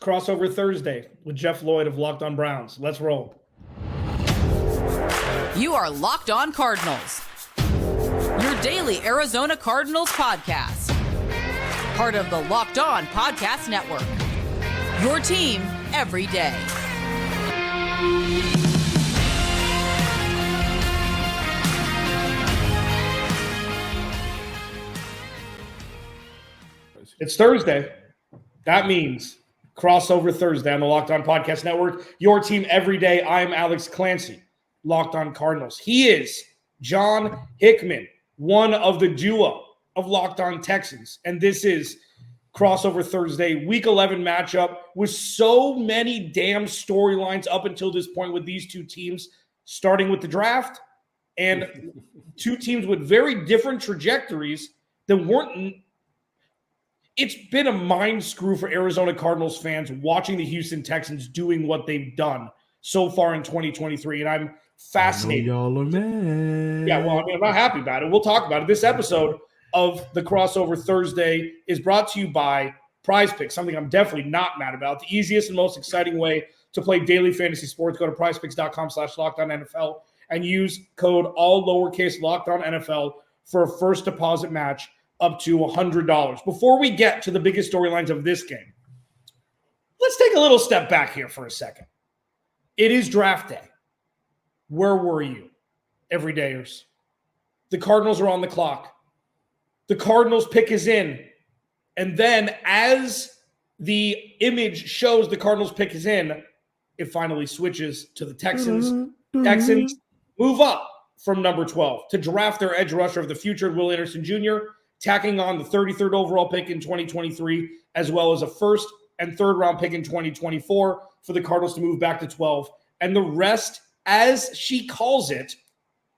Crossover Thursday with Jeff Lloyd of Locked On Browns. Let's roll. You are Locked On Cardinals, your daily Arizona Cardinals podcast. Part of the Locked On Podcast Network, your team every day. It's Thursday. That means Crossover Thursday on the Locked On Podcast Network, your team every day. I'm Alex Clancy, Locked On Cardinals. He is John Hickman, one of the duo of Locked On Texans. And this is Crossover Thursday, Week 11 matchup with so many damn storylines up until this point with these two teams, starting with the draft and two teams with very different trajectories that weren't. It's been a mind screw for Arizona Cardinals fans watching the Houston Texans doing what they've done so far in 2023, and I'm fascinated. Y'all are mad. Yeah, well, I mean, I'm not happy about it. We'll talk about it. This episode of the Crossover Thursday is brought to you by Prize Picks, something I'm definitely not mad about. The easiest and most exciting way to play daily fantasy sports. Go to prizepicks.com/LockedOnNFL and use code all lowercase LockedOnNFL for a first deposit match up to $100. Before we get to the biggest storylines of this game, let's take a little step back here for a second. It is draft day. Where were you, everydayers? The Cardinals are on the clock. The Cardinals pick is in. And then as the image shows the Cardinals pick is in, it finally switches to the Texans. Texans move up from number 12 to draft their edge rusher of the future, Will Anderson Jr., tacking on the 33rd overall pick in 2023, as well as a first and third round pick in 2024 for the Cardinals to move back to 12. And the rest, as she calls it,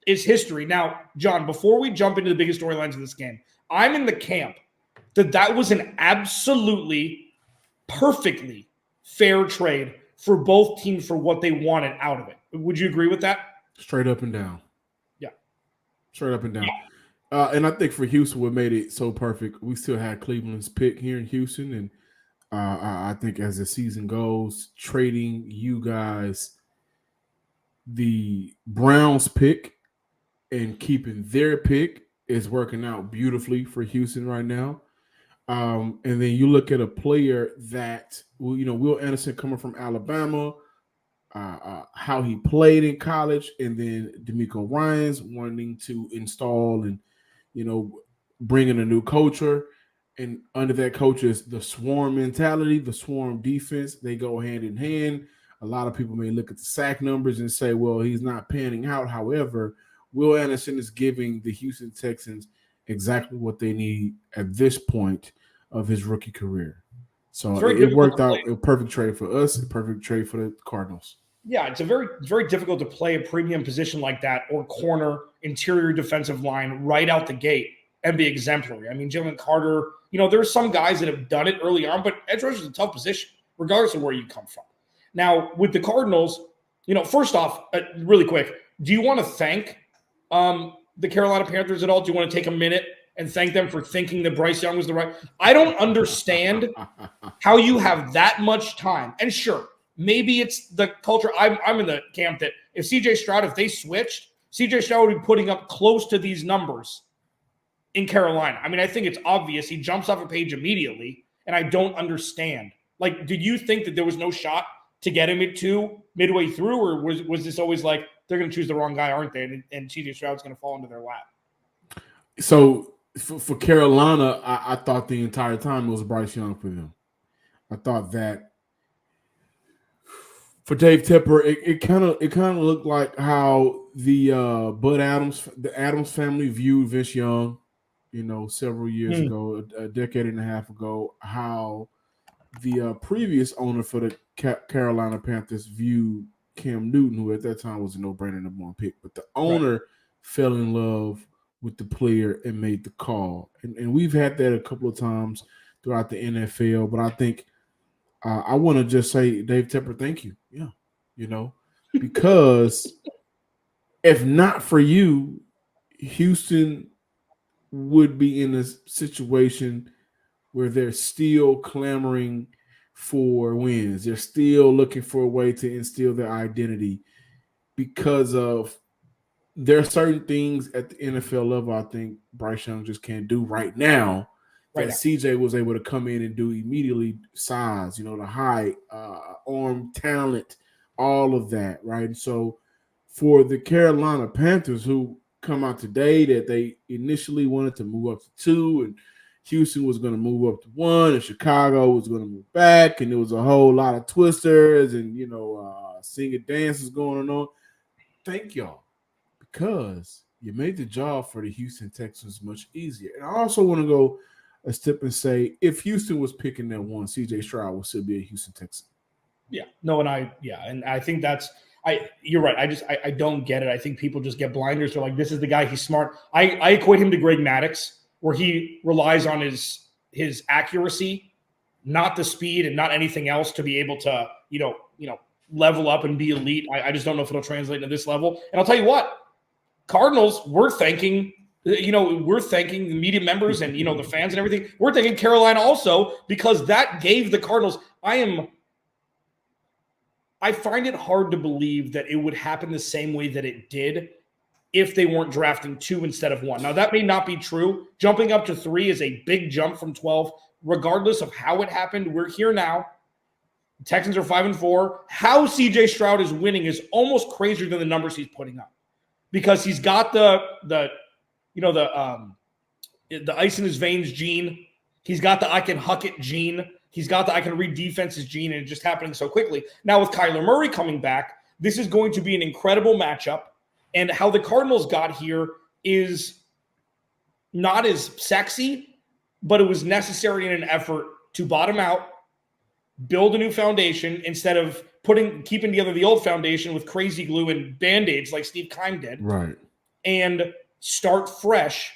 is history. Now, John, before we jump into the biggest storylines of this game, I'm in the camp that was an absolutely perfectly fair trade for both teams for what they wanted out of it. Would you agree with that? Straight up and down. Yeah. Straight up and down. Yeah. And I think for Houston, what made it so perfect, we still had Cleveland's pick here in Houston. And I think as the season goes, trading you guys the Browns pick and keeping their pick is working out beautifully for Houston right now. And then you look at a player that, Will Anderson coming from Alabama, how he played in college, and then DeMeco Ryans wanting to install and, bring in a new culture. And under that coach is the swarm mentality, the swarm defense. They go hand in hand. A lot of people may look at the sack numbers and say, well, he's not panning out. However, Will Anderson is giving the Houston Texans exactly what they need at this point of his rookie career. So it worked out a perfect trade for us, a perfect trade for the Cardinals. Yeah, it's a very, very difficult to play a premium position like that or corner, interior defensive line right out the gate and be exemplary. I mean, Jalen Carter, there's some guys that have done it early on, but edge rusher is a tough position, regardless of where you come from. Now, with the Cardinals, first off, really quick, do you want to thank the Carolina Panthers at all? Do you want to take a minute and thank them for thinking that Bryce Young was the right? I don't understand how you have that much time. And sure, maybe it's the culture. I'm in the camp that if CJ Stroud, if they switched, CJ Stroud would be putting up close to these numbers in Carolina. I mean, I think it's obvious. He jumps off a page immediately, and I don't understand. Like, did you think that there was no shot to get him at 2 midway through, or was this always like they're going to choose the wrong guy, aren't they? And CJ Stroud's going to fall into their lap. So for Carolina, I thought the entire time it was Bryce Young for them. I thought that for Dave Tepper, it kind of looked like how the Adams family viewed Vince Young, several years ago, a decade and a half ago. How the previous owner for the Carolina Panthers viewed Cam Newton, who at that time was a no-brainer number 1 pick, but the owner fell in love with the player and made the call. And we've had that a couple of times throughout the NFL, but I think I want to just say, Dave Tepper, thank you. Yeah, because if not for you, Houston would be in a situation where they're still clamoring for wins. They're still looking for a way to instill their identity because of there are certain things at the NFL level I think Bryce Young just can't do right now that CJ was able to come in and do immediately. Size, the height, arm talent, all of that, right? And so for the Carolina Panthers, who come out today that they initially wanted to move up to 2 and Houston was going to move up to 1 and Chicago was going to move back, and there was a whole lot of twisters and, singing dances going on. Thank y'all, because you made the job for the Houston Texans much easier. And I also want to go a step and say, if Houston was picking that 1, CJ Stroud would still be a Houston Texan. Yeah. No, and I think you're right. I don't get it. I think people just get blinders. They're like, this is the guy, he's smart. I equate him to Greg Maddux, where he relies on his accuracy, not the speed and not anything else to be able to, level up and be elite. I just don't know if it'll translate to this level. And I'll tell you what, Cardinals, we're thanking the media members and, the fans and everything. We're thanking Carolina also, because that gave the Cardinals, I find it hard to believe that it would happen the same way that it did if they weren't drafting 2 instead of 1. Now, that may not be true. Jumping up to 3 is a big jump from 12. Regardless of how it happened, we're here now. The Texans are 5-4. How CJ Stroud is winning is almost crazier than the numbers he's putting up, because he's got the ice in his veins gene. He's got the I can huck it gene. He's got the I can read defenses gene, and it's just happening so quickly. Now with Kyler Murray coming back, this is going to be an incredible matchup. And how the Cardinals got here is not as sexy, but it was necessary in an effort to bottom out, build a new foundation instead of keeping together the old foundation with crazy glue and Band-Aids like Steve Keim did. Right. And start fresh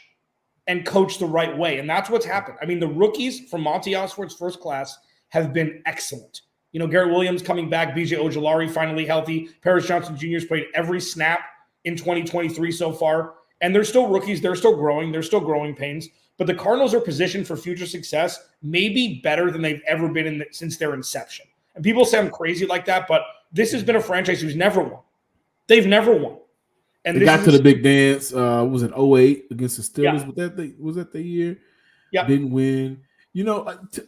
and coach the right way. And that's what's happened. I mean, the rookies from Monty Osborne's first class have been excellent. Garrett Williams coming back, BJ Ojulari finally healthy. Paris Johnson Jr. has played every snap in 2023 so far. And they're still rookies. They're still growing. They're still growing pains. But the Cardinals are positioned for future success, maybe better than they've ever been since their inception. And people say I'm crazy like that, but this has been a franchise who's never won. They've never won. And they got to the big dance. Was it 2008 against the Steelers? Yeah. Was that the year? Yeah. Didn't win.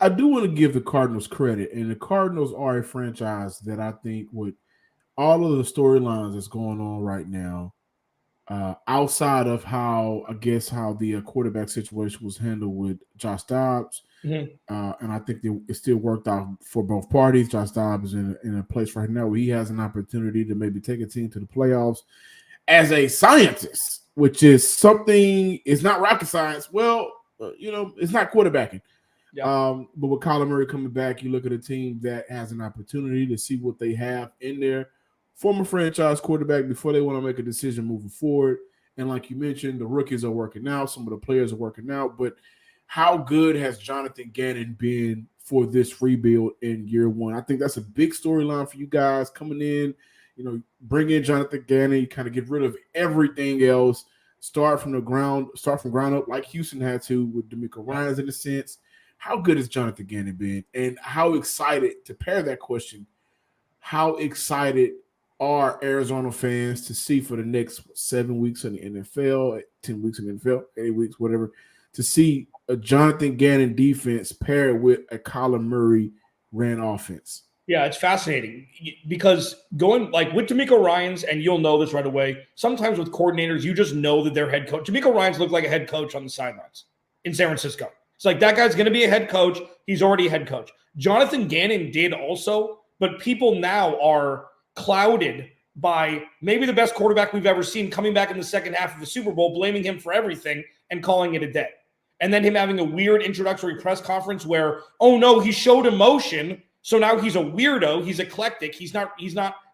I do want to give the Cardinals credit, and the Cardinals are a franchise that I think with all of the storylines that's going on right now, outside of how the quarterback situation was handled with Josh Dobbs, and I think it still worked out for both parties. Josh Dobbs is in a place right now where he has an opportunity to maybe take a team to the playoffs as a scientist, which is something, it's not rocket science. Well, it's not quarterbacking. Yeah. But with Kyler Murray coming back, you look at a team that has an opportunity to see what they have in their former franchise quarterback before they want to make a decision moving forward. And like you mentioned, the rookies are working out. Some of the players are working out. But how good has Jonathan Gannon been for this rebuild in year 1? I think that's a big storyline for you guys coming in. Bring in Jonathan Gannon, you kind of get rid of everything else, start from ground up like Houston had to with DeMeco Ryans in a sense. How good has Jonathan Gannon been? And how excited, to pair that question, how excited are Arizona fans to see for the next 7 weeks in the NFL, 10 weeks in the NFL, 8 weeks, whatever, to see a Jonathan Gannon defense paired with a Kyler Murray ran offense? Yeah, it's fascinating because going like with DeMeco Ryans, and you'll know this right away, sometimes with coordinators, you just know that their head coach. DeMeco Ryans looked like a head coach on the sidelines in San Francisco. It's like that guy's going to be a head coach. He's already a head coach. Jonathan Gannon did also, but people now are clouded by maybe the best quarterback we've ever seen coming back in the second half of the Super Bowl, blaming him for everything and calling it a day. And then him having a weird introductory press conference where, oh no, he showed emotion. So now he's a weirdo. He's eclectic. He's not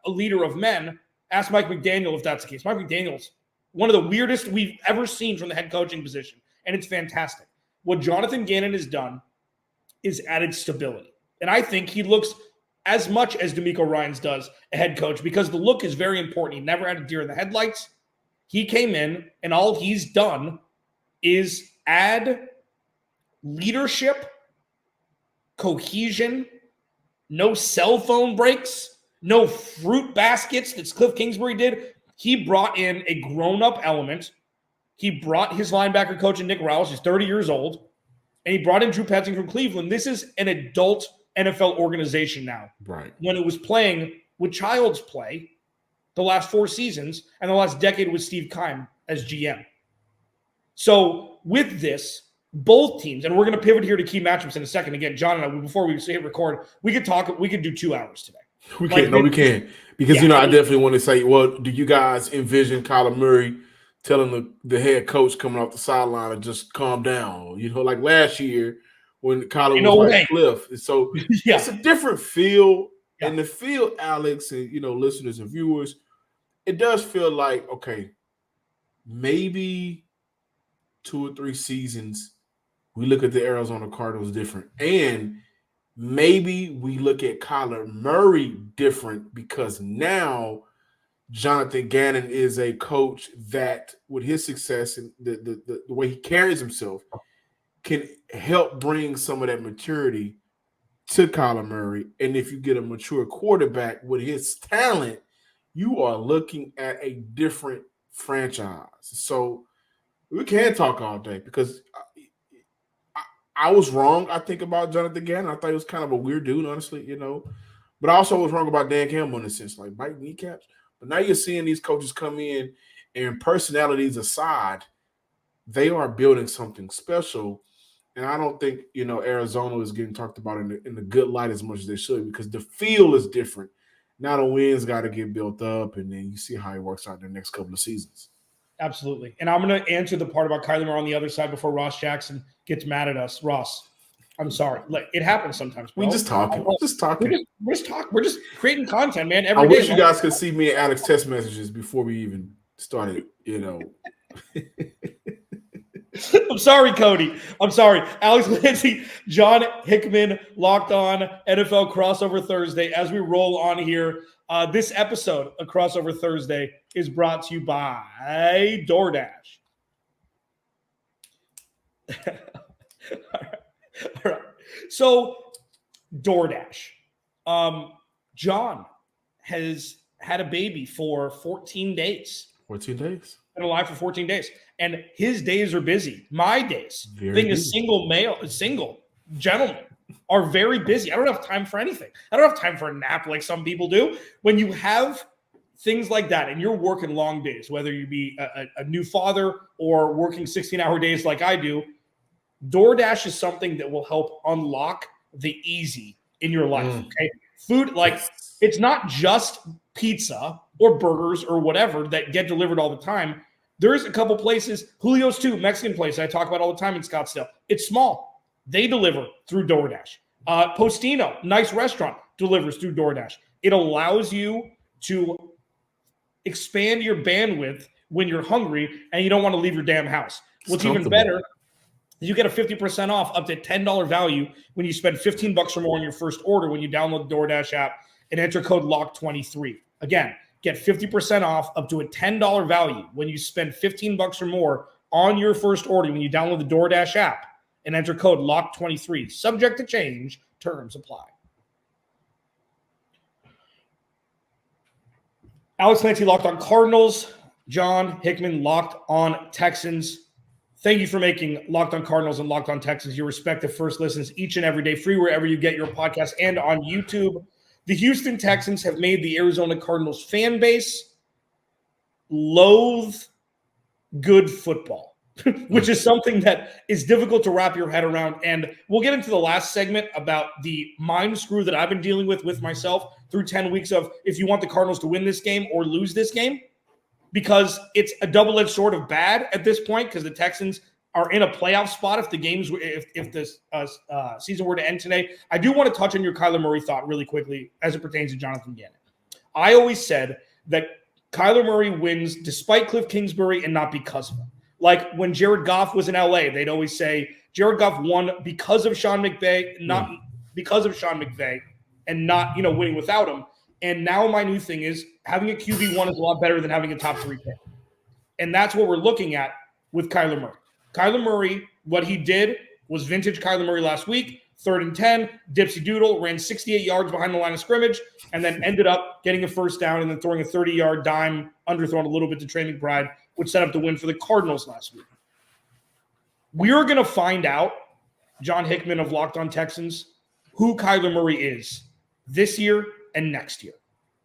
a leader of men. Ask Mike McDaniel if that's the case. Mike McDaniel's one of the weirdest we've ever seen from the head coaching position, and it's fantastic. What Jonathan Gannon has done is added stability. And I think he looks as much as DeMeco Ryans does a head coach, because the look is very important. He never had a deer in the headlights. He came in, and all he's done is add leadership, cohesion, no cell phone breaks, no fruit baskets that Cliff Kingsbury did. He brought in a grown-up element. He brought his linebacker coach in Nick Roush, who's 30 years old, and he brought in Drew Petzing from Cleveland. This is an adult NFL organization now. Right. When it was playing with child's play the last 4 seasons, and the last decade with Steve Keim as GM. So with this, both teams, and we're going to pivot here to key matchups in a second. Again, John and I, before we hit record, we could do 2 hours today. We can. Because, I definitely want to say, well, do you guys envision Kyler Murray telling the head coach coming off the sideline to just calm down? Like last year when Kyler was like Cliff. So it's a different feel. Yeah. And the feel, Alex, and, listeners and viewers, it does feel like, okay, maybe 2 or 3 seasons, we look at the Arizona Cardinals different. And maybe we look at Kyler Murray different because now Jonathan Gannon is a coach that, with his success and the way he carries himself, can help bring some of that maturity to Kyler Murray. And if you get a mature quarterback with his talent, you are looking at a different franchise. So we can talk all day because I was wrong, I think, about Jonathan Gannon. I thought he was kind of a weird dude, honestly, But I also was wrong about Dan Campbell in a sense, like biting kneecaps. But now you're seeing these coaches come in, and personalities aside, they are building something special. And I don't think, Arizona is getting talked about in the good light as much as they should because the feel is different. Now the wins got to get built up, and then you see how it works out in the next couple of seasons. Absolutely. And I'm going to answer the part about Kyler Murray on the other side before Ross Jackson gets mad at us. Ross, I'm sorry. It happens sometimes, bro. We're just talking. We're just creating content, man. I wish you guys could see me and Alex text messages before we even started, I'm sorry, Cody. I'm sorry. Alex Clancy, John Hickman, Locked On NFL Crossover Thursday. As we roll on here, this episode of Crossover Thursday is brought to you by DoorDash. All right. So, DoorDash. John has had a baby for 14 days. 14 days? Been alive for 14 days. And his days are busy. My days, being a single gentleman, are very busy. I don't have time for anything. I don't have time for a nap like some people do. When you have things like that and you're working long days, whether you be a new father or working 16-hour days like I do, DoorDash is something that will help unlock the easy in your life. Okay, food, it's not just pizza or burgers or whatever that get delivered all the time. There's a couple places, Julio's too, Mexican place I talk about all the time in Scottsdale. It's small. They deliver through DoorDash. Postino, nice restaurant, delivers through DoorDash. It allows you to expand your bandwidth when you're hungry and you don't want to leave your damn house. What's even better, you get a 50% off up to $10 value when you spend $15 or more on your first order when you download the DoorDash app and enter code LOCK23. Again, get 50% off up to a $10 value when you spend $15 or more on your first order when you download the DoorDash app and enter code LOCK23. Subject to change. Terms apply. Alex Clancy, Locked On Cardinals. John Hickman, Locked On Texans. Thank you for making Locked On Cardinals and Locked On Texans your respective first listens each and every day, free wherever you get your podcast and on YouTube. The Houston Texans have made the Arizona Cardinals fan base loathe good football, which is something that is difficult to wrap your head around. And we'll get into the last segment about the mind screw that I've been dealing with myself through 10 weeks of if you want the Cardinals to win this game or lose this game, because it's a double-edged sword of bad at this point because the Texans are in a playoff spot if this season were to end today. I do want to touch on your Kyler Murray thought really quickly as it pertains to Jonathan Gannon. I always said that Kyler Murray wins despite Cliff Kingsbury and not because of him. Like when Jared Goff was in LA, they'd always say Jared Goff won because of Sean McVay, not because of Sean McVay, and not winning without him. And now my new thing is having a QB1 is a lot better than having a top 3 pick. And that's what we're looking at with Kyler Murray. Kyler Murray, what he did was vintage Kyler Murray last week, 3rd and 10, Dipsy Doodle, ran 68 yards behind the line of scrimmage, and then ended up getting a first down and then throwing a 30-yard dime, underthrown a little bit to Trey McBride, which set up the win for the Cardinals last week. We're going to find out, John Hickman of Locked On Texans, who Kyler Murray is this year and next year.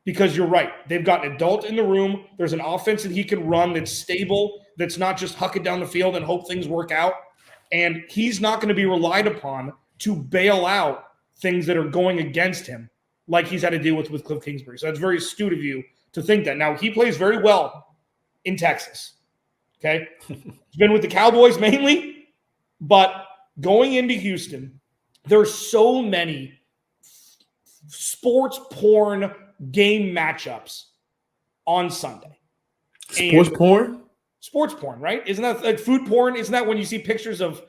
Because you're right. They've got an adult in the room. There's an offense that he can run that's stable, that's not just huck it down the field and hope things work out. And he's not going to be relied upon to bail out things that are going against him like he's had to deal with Cliff Kingsbury. So that's very astute of you to think that. Now, he plays very well in Texas. Okay? He's been with the Cowboys mainly, but going into Houston, there's so many sports porn game matchups on Sunday. Sports porn? Sports porn, right? Isn't that like food porn? Isn't that when you see pictures of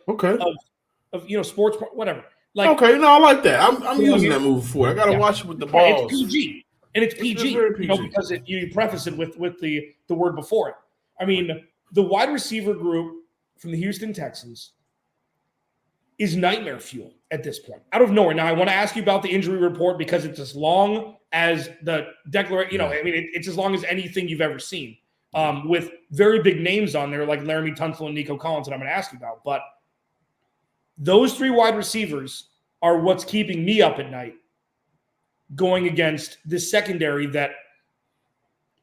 sports porn, whatever? Like, okay, no, I like that. I'm using that movie before. I gotta watch it with the balls. It's PG, and it's PG, because you preface it with the word before it. I mean, the wide receiver group from the Houston Texans is nightmare fuel at this point, out of nowhere. Now, I want to ask you about the injury report because it's as long as the declaration. It's as long as anything you've ever seen, with very big names on there like Laramie Tunsil and Nico Collins that I'm going to ask you about. But those 3 wide receivers are what's keeping me up at night going against this secondary that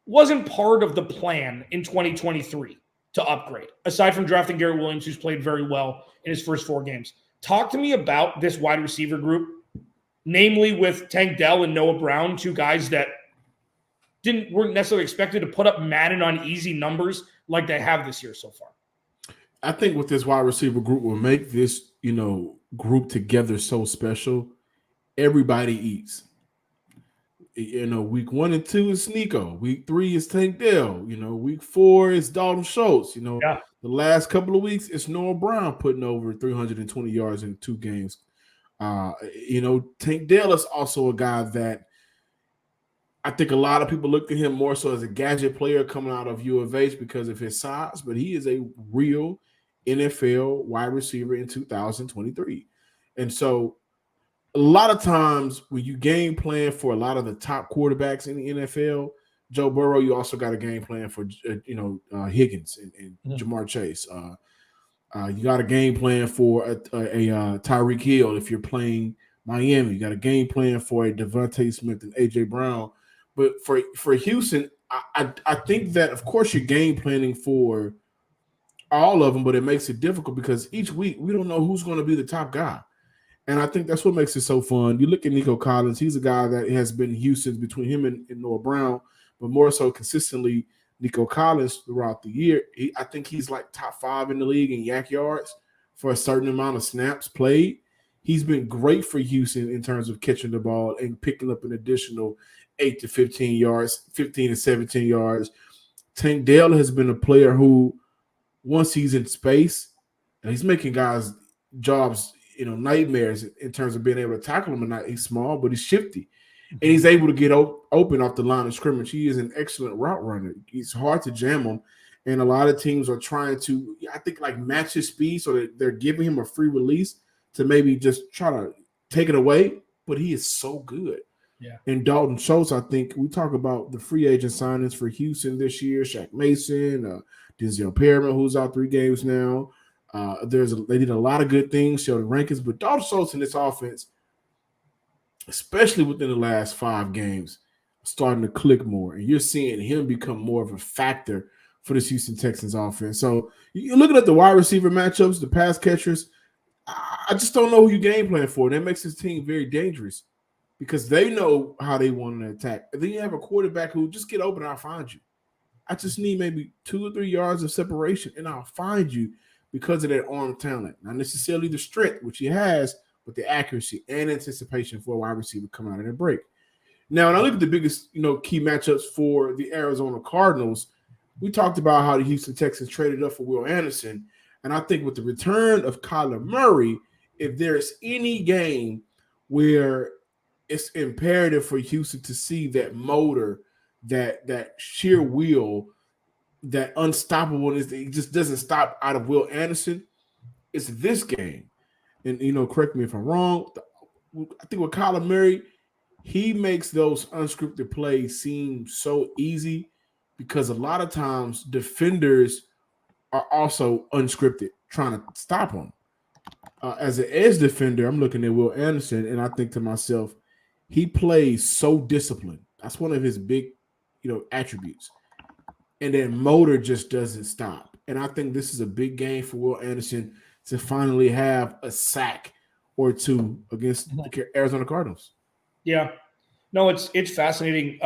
wasn't part of the plan in 2023 to upgrade, aside from drafting Garrett Williams, who's played very well in his first 4 games. Talk to me about this wide receiver group, namely with Tank Dell and Noah Brown, 2 guys that weren't necessarily expected to put up Madden on easy numbers like they have this year so far. I think what this wide receiver group will make this, group together so special. Everybody eats. Week 1 and 2 is Nico. Week 3 is Tank Dell. Week 4 is Dalton Schultz. The last couple of weeks, it's Noah Brown putting over 320 yards in 2 games. Tank Dell is also a guy that I think a lot of people look at him more so as a gadget player coming out of U of H because of his size, but he is a real NFL wide receiver in 2023. And so a lot of times when you game plan for a lot of the top quarterbacks in the NFL, Joe Burrow, you also got a game plan for, Higgins and Jamar Chase. You got a game plan for a Tyreek Hill if you're playing Miami. You got a game plan for a Devontae Smith and A.J. Brown. But for Houston, I think that, of course, you're game planning for all of them, but it makes it difficult because each week we don't know who's going to be the top guy. And I think that's what makes it so fun. You look at Nico Collins, he's a guy that has been Houston between him and Noah Brown, but more so consistently Nico Collins throughout the year. I think he's like top 5 in the league in yak yards for a certain amount of snaps played. He's been great for Houston in terms of catching the ball and picking up an additional 8 to 15 yards, 15 to 17 yards. Tank Dell has been a player who, once he's in space, and he's making guys' jobs, nightmares in terms of being able to tackle him. And he's small, but he's shifty. And he's able to get open off the line of scrimmage. He is an excellent route runner. It's hard to jam him. And a lot of teams are trying to, I think, match his speed so that they're giving him a free release to maybe just try to take it away. But he is so good. Yeah. And Dalton Schultz, I think we talk about the free agent signings for Houston this year, Shaq Mason, Denzel Perriman, who's out 3 games now. They did a lot of good things, Sheldon Rankins, but Dalton Schultz in this offense, especially within the last 5 games, starting to click more. And you're seeing him become more of a factor for this Houston Texans offense. So you're looking at the wide receiver matchups, the pass catchers. I just don't know who you game plan for. That makes this team very dangerous because they know how they want to attack. And then you have a quarterback who just get open and I'll find you. I just need maybe 2 or 3 yards of separation and I'll find you because of that arm talent. Not necessarily the strength, which he has, but the accuracy and anticipation for a wide receiver coming out of that break. Now, when I look at the biggest, key matchups for the Arizona Cardinals, we talked about how the Houston Texans traded up for Will Anderson. And I think with the return of Kyler Murray, if there's any game where it's imperative for Houston to see that motor, that sheer will, that unstoppableness that he just doesn't stop out of Will Anderson, it's this game. and correct me if I'm wrong. I think with Kyler Murray, he makes those unscripted plays seem so easy because a lot of times defenders are also unscripted, trying to stop him. As an edge defender, I'm looking at Will Anderson, and I think to myself, he plays so disciplined. That's one of his big, attributes. And then motor just doesn't stop. And I think this is a big game for Will Anderson to finally have a sack or two against the Arizona Cardinals. Yeah. No, it's fascinating.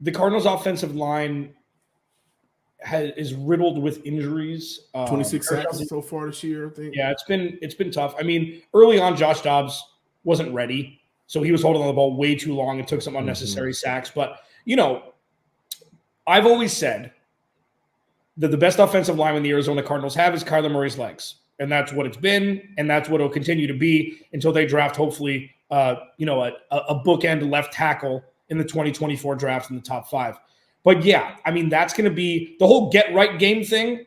The Cardinals' offensive line is riddled with injuries. 26 sacks so far this year, I think. Yeah, it's been tough. I mean, early on, Josh Dobbs wasn't ready, so he was holding on the ball way too long and took some unnecessary sacks. But I've always said that the best offensive lineman the Arizona Cardinals have is Kyler Murray's legs, and that's what it's been, and that's what it'll continue to be until they draft, hopefully, a bookend left tackle in the 2024 draft in the top 5. But yeah, I mean, that's going to be the whole get right game thing.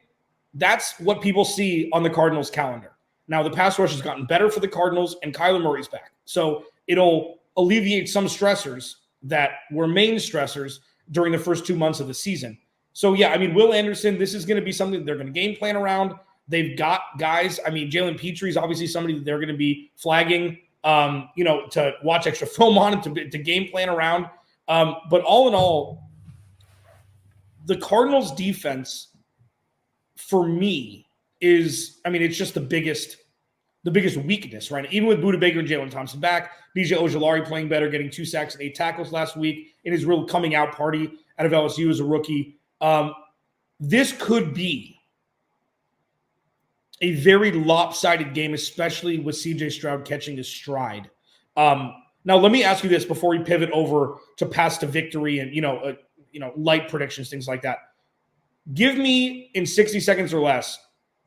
That's what people see on the Cardinals calendar. Now, the pass rush has gotten better for the Cardinals, and Kyler Murray's back. So it'll alleviate some stressors that were main stressors during the first 2 months of the season. So yeah, I mean, Will Anderson, this is going to be something they're going to game plan around. They've got guys. I mean, Jalen Petrie is obviously somebody that they're going to be flagging, to watch extra film on and to game plan around. But all in all, the Cardinals defense for me is, I mean, it's just the biggest weakness, right? Even with Budda Baker and Jalen Thompson back, B.J. Ojulari playing better, getting 2 sacks and 8 tackles last week in his real coming out party out of LSU as a rookie. This could be a very lopsided game, especially with CJ Stroud catching his stride. Now, let me ask you this before we pivot over to pass to victory and, light predictions, things like that. Give me, in 60 seconds or less,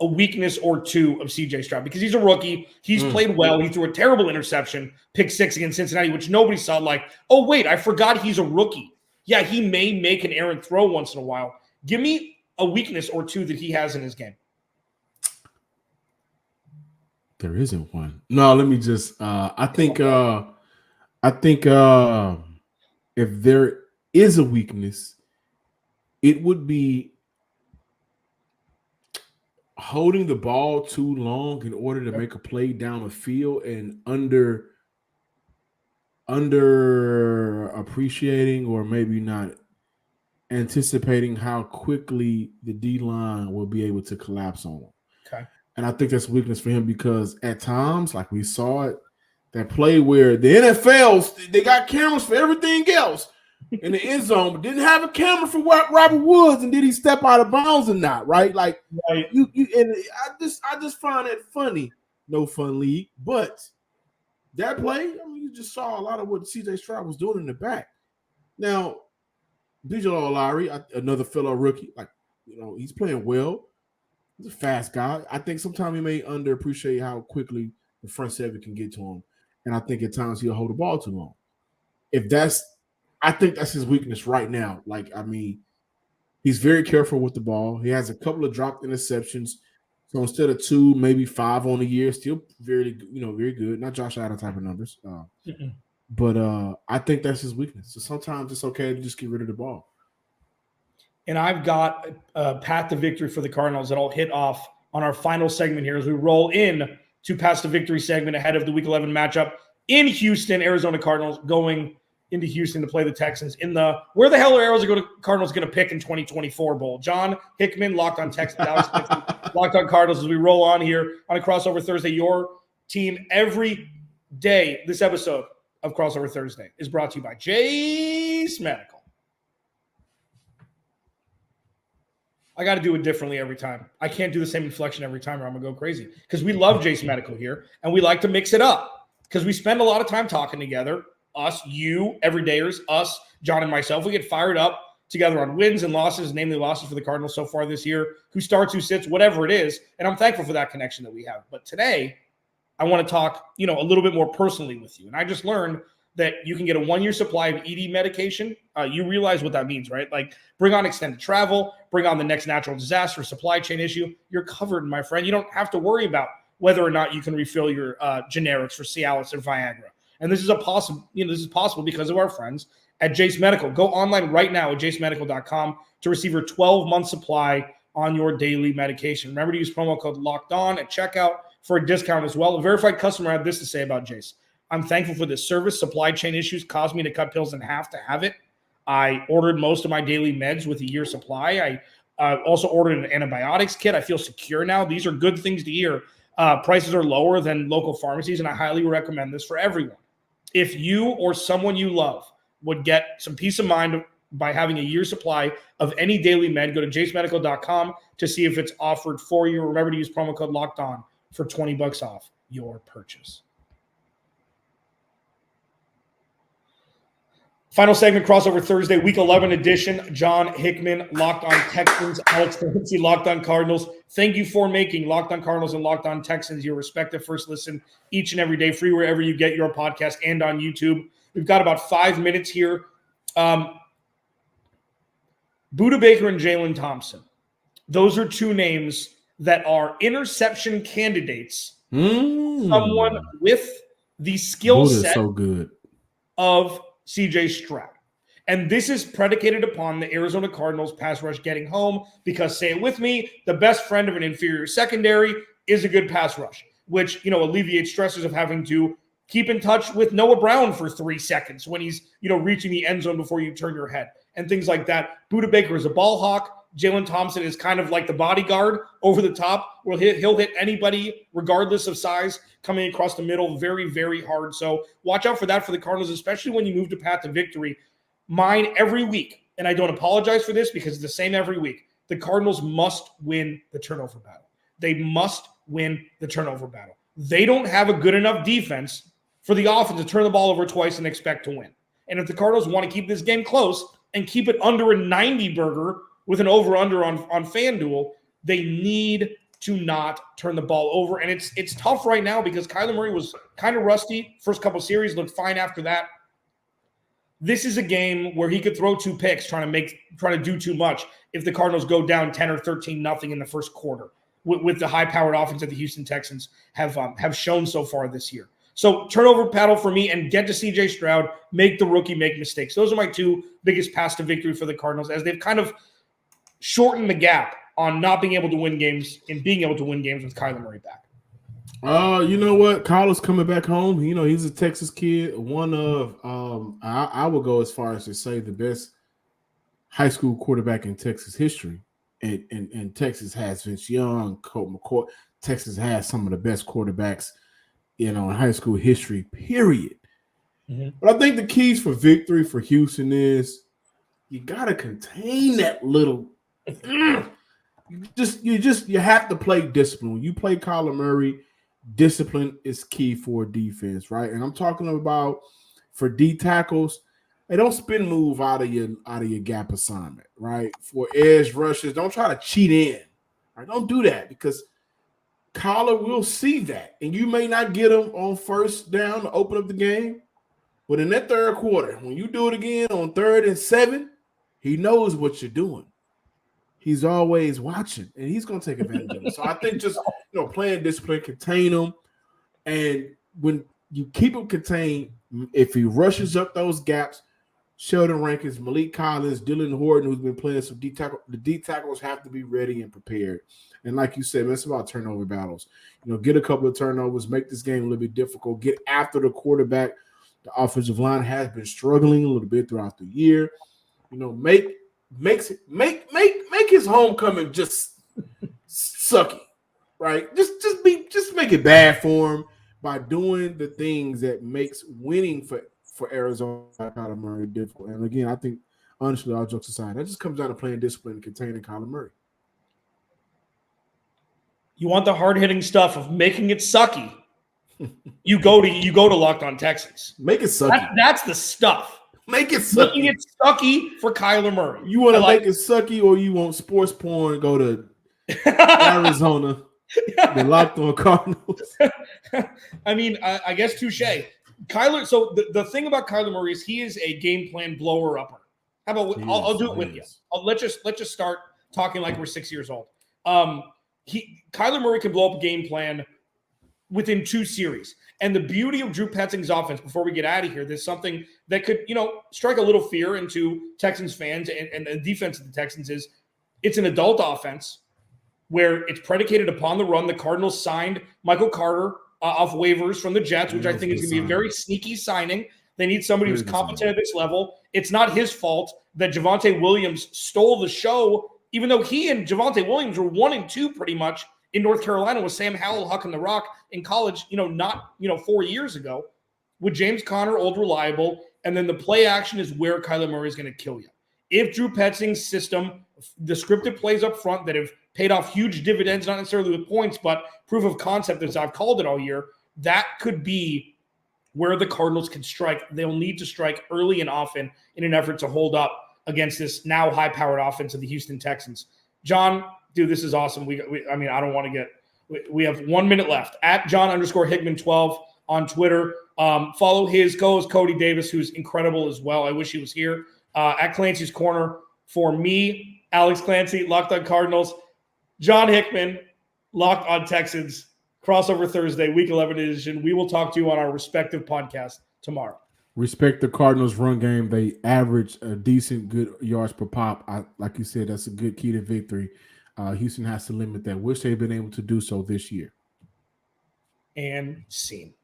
a weakness or two of CJ Stroud, because he's a rookie. He's played well. He threw a terrible interception, pick 6 against Cincinnati, which nobody saw. Like, oh, wait, I forgot he's a rookie. Yeah, he may make an errant throw once in a while. Give me a weakness or two that he has in his game. There isn't one. No, let me just I think if there is a weakness, it would be holding the ball too long in order to make a play down the field and under appreciating or maybe not anticipating how quickly the D-line will be able to collapse on him. Okay. And I think that's a weakness for him because at times, like we saw it, that play where the NFL, they got cameras for everything else in the end zone, but didn't have a camera for Robert Woods, and did he step out of bounds or not? Right? Like you and I just find it funny. No fun league, but that play, I mean, you just saw a lot of what CJ Stroud was doing in the back. Now, B.J. Ojulari, another fellow rookie, he's playing well. He's a fast guy. I think sometimes he may underappreciate how quickly the front seven can get to him. And I think at times he'll hold the ball too long. I think that's his weakness right now. He's very careful with the ball. He has a couple of dropped interceptions. So instead of 2, maybe 5 on the year, still very good. Not Josh Allen type of numbers. But I think that's his weakness. So sometimes it's okay to just get rid of the ball. And I've got a path to victory for the Cardinals that I'll hit off on our final segment here as we roll in to pass to victory segment ahead of the Week 11 matchup in Houston. Arizona Cardinals going into Houston to play the Texans in the where the hell are Arizona Cardinals going to pick in 2024 Bowl? John Hickman, Locked On Texans, Alex Clancy, Locked On Cardinals as we roll on here on a Crossover Thursday. Your team every day. This episode of Crossover Thursday is brought to you by Jase Medical. I got to do it differently every time. I can't do the same inflection every time or I'm going to go crazy because we love Jase Medical here and we like to mix it up because we spend a lot of time talking together. Us, you, everydayers, us, John and myself, we get fired up together on wins and losses, namely losses for the Cardinals so far this year, who starts, who sits, whatever it is. And I'm thankful for that connection that we have. But today, I want to talk, a little bit more personally with you. And I just learned that you can get a 1-year supply of ED medication. You realize what that means, right? Like bring on extended travel, bring on the next natural disaster, supply chain issue. You're covered, my friend. You don't have to worry about whether or not you can refill your generics for Cialis or Viagra. And this is possible because of our friends at Jace Medical. Go online right now at jacemedical.com to receive your 12-month supply on your daily medication. Remember to use promo code LOCKEDON at checkout for a discount as well. A verified customer had this to say about Jace. I'm thankful for this service. Supply chain issues caused me to cut pills in half to have it. I ordered most of my daily meds with a year's supply. I also ordered an antibiotics kit. I feel secure now. These are good things to hear. Prices are lower than local pharmacies, and I highly recommend this for everyone. If you or someone you love would get some peace of mind by having a year's supply of any daily med, go to jacemedical.com to see if it's offered for you. Remember to use promo code LOCKEDON for $20 off your purchase. Final segment, Crossover Thursday, Week 11 edition. John Hickman, Locked On Texans. Alex Clancy, Locked On Cardinals. Thank you for making Locked On Cardinals and Locked On Texans your respective first listen each and every day, free wherever you get your podcast and on YouTube. We've got about 5 minutes here. Buda Baker and Jalen Thompson. Those are two names that are interception candidates. Someone with the skill set so good of CJ Stroud. And this is predicated upon the Arizona Cardinals pass rush getting home because, say it with me, the best friend of an inferior secondary is a good pass rush, which, alleviates stresses of having to keep in touch with Noah Brown for 3 seconds when he's, reaching the end zone before you turn your head and things like that. Buda Baker is a ball hawk. Jalen Thompson is kind of like the bodyguard over the top. He'll hit anybody regardless of size coming across the middle very, very hard. So watch out for that for the Cardinals, especially when you move to path to victory. Mine every week, and I don't apologize for this because it's the same every week, the Cardinals must win the turnover battle. They must win the turnover battle. They don't have a good enough defense for the offense to turn the ball over twice and expect to win. And if the Cardinals want to keep this game close and keep it under a 90 burger with an over-under on FanDuel, they need to not turn the ball over. And it's tough right now because Kyler Murray was kind of rusty. First couple series, looked fine after that. This is a game where he could throw 2 picks trying to do too much if the Cardinals go down 10 or 13-0 in the first quarter with the high-powered offense that the Houston Texans have shown so far this year. So turnover battle for me and get to CJ Stroud, make the rookie make mistakes. Those are my 2 biggest paths to victory for the Cardinals as they've kind of shortened the gap on not being able to win games and being able to win games with Kyler Murray back. You know what? Kyler's coming back home. He's a Texas kid. One of I will go as far as to say the best high school quarterback in Texas history. And Texas has Vince Young, Colt McCoy. Texas has some of the best quarterbacks, in high school history, period. Mm-hmm. But I think the keys for victory for Houston is you gotta contain that little. You have to play discipline. When you play Kyler Murray, discipline is key for defense, right? And I'm talking about for D tackles, they don't spin move out of your gap assignment, right? For edge rushes, don't try to cheat in. Right? Don't do that because Kyler will see that, and you may not get him on first down to open up the game. But in that third quarter, when you do it again on 3rd and 7, he knows what you're doing. He's always watching, and he's going to take advantage of it. So I think just playing discipline, contain him, and when you keep him contained, if he rushes up those gaps, Sheldon Rankins, Malik Collins, Dylan Horton, who's been playing some D tackle, the D tackles have to be ready and prepared. And like you said, it's about turnover battles. Get a couple of turnovers, make this game a little bit difficult, get after the quarterback. The offensive line has been struggling a little bit throughout the year. Make his homecoming just sucky, right? Just make it bad for him by doing the things that makes winning for Arizona Kyler Murray difficult. And again, I think honestly, all jokes aside, that just comes down to playing discipline and containing Kyler Murray. You want the hard-hitting stuff of making it sucky. You go to Locked On Texans. Make it sucky. That's the stuff. Make it sucky. Making it sucky for Kyler Murray. You want to make it sucky, or you want sports porn? Go to Arizona. The Locked On Cardinals. I mean, I guess touche. Kyler. So the thing about Kyler Murray is he is a game plan blower upper. How about I'll do it with you. Let's just start talking like we're 6 years old. Kyler Murray can blow up a game plan within 2 series. And the beauty of Drew Petzing's offense, before we get out of here, there's something that could, strike a little fear into Texans fans and the defense of the Texans is it's an adult offense where it's predicated upon the run. The Cardinals signed Michael Carter off waivers from the Jets, which I think is going to be a very sneaky signing. They need somebody who's competent at this level. It's not his fault that Javonte Williams stole the show, even though he and Javonte Williams were 1 and 2 pretty much in North Carolina with Sam Howell hucking the rock in college, not 4 years ago, with James Conner, old reliable, and then the play action is where Kyler Murray is going to kill you. If Drew Petzing's system, the scripted plays up front that have paid off huge dividends, not necessarily with points, but proof of concept, as I've called it all year, that could be where the Cardinals can strike. They'll need to strike early and often in an effort to hold up against this now high-powered offense of the Houston Texans. John, dude, this is awesome. I don't want to get – we have 1 minute left. At John_Hickman12 on Twitter. Follow his co-host Cody Davis, who's incredible as well. I wish he was here. At Clancy's Corner for me, Alex Clancy, Locked on Cardinals. John Hickman, Locked on Texans. Crossover Thursday, Week 11 edition. We will talk to you on our respective podcast tomorrow. Respect the Cardinals' run game. They average a decent, good yards per pop. Like you said, that's a good key to victory. Houston has to limit that. Wish they'd been able to do so this year. And scene.